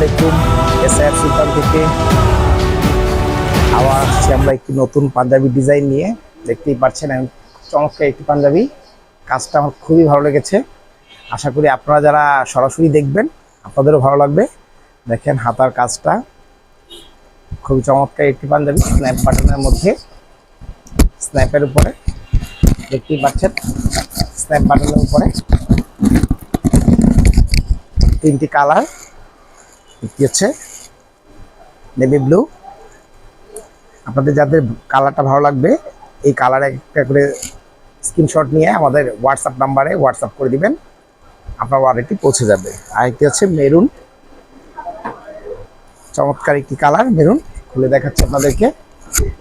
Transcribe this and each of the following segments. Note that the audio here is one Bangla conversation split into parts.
আলাইকুম। এসআর সুলতান থেকে আবার আসছি আমরা একটি নতুন পাঞ্জাবি ডিজাইন নিয়ে। দেখতেই পাচ্ছেন আমি চমৎকার একটি পাঞ্জাবি, কাজটা আমার খুবই ভালো লেগেছে। আশা করি আপনারা যারা সরাসরি দেখবেন আপনাদেরও ভালো লাগবে। দেখেন হাতার কাজটা খুবই চমৎকার একটি পাঞ্জাবি, স্ন্যাপ বাটনের মধ্যে, স্ন্যাপের উপরে দেখতেই পাচ্ছেন, স্ন্যাপ বাটনের উপরে তিনটি কালার, একটি হচ্ছে নেভি ব্লু। আপনাদের যাদের কালারটা ভালো লাগবে এই কালারে একটা করে স্ক্রিনশট নিয়ে আমাদের হোয়াটসঅ্যাপ নাম্বারে হোয়াটসঅ্যাপ করে দিবেন, আপনার অর্ডারটি পৌঁছে যাবে। আর একটি হচ্ছে মেরুন, চমৎকার একটি কালার মেরুন, খুলে দেখাচ্ছি আপনাদেরকে।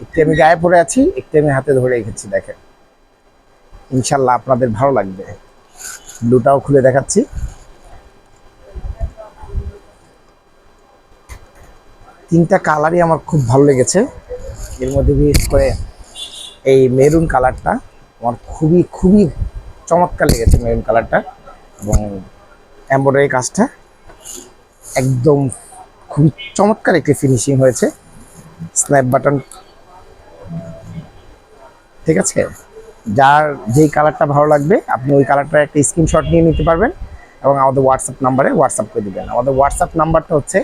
একটি আমি গায়ে পরে আছি, একটি আমি হাতে ধরে রেখেছি, দেখেন ইনশাল্লাহ আপনাদের ভালো লাগবে। ব্লুটাও খুলে দেখাচ্ছি। তিনটা কালারই আমার খুব ভালো লেগেছে। এর মধ্যে বিশেষ করে এই মেরুন কালারটা আমার খুবই খুবই চমৎকার লেগেছে, মেরুন কালারটা। এবং এমব্রয়ডারি কাজটা একদম খুবই চমৎকার একটি ফিনিশিং হয়েছে। স্ন্যাপ বাটন, ঠিক আছে। যার যেই কালারটা ভালো লাগবে আপনি ওই কালারটার একটা স্ক্রিনশট নিয়ে নিতে পারবেন এবং আমাদের হোয়াটসঅ্যাপ নাম্বারে হোয়াটসঅ্যাপ করে দেবেন। আমাদের হোয়াটসঅ্যাপ নাম্বারটা হচ্ছে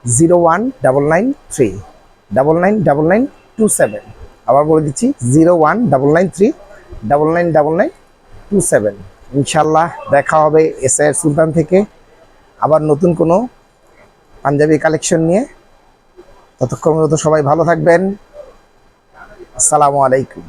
0199399927। আবার বলে দিচ্ছি 0199399927। ইনশাল্লাহ দেখা হবে এসআর সুলতান থেকে আবার নতুন কোনো পাঞ্জাবি কালেকশন নিয়ে। ততক্ষণ পর্যন্ত সবাই ভালো থাকবেন। আসসালামু আলাইকুম।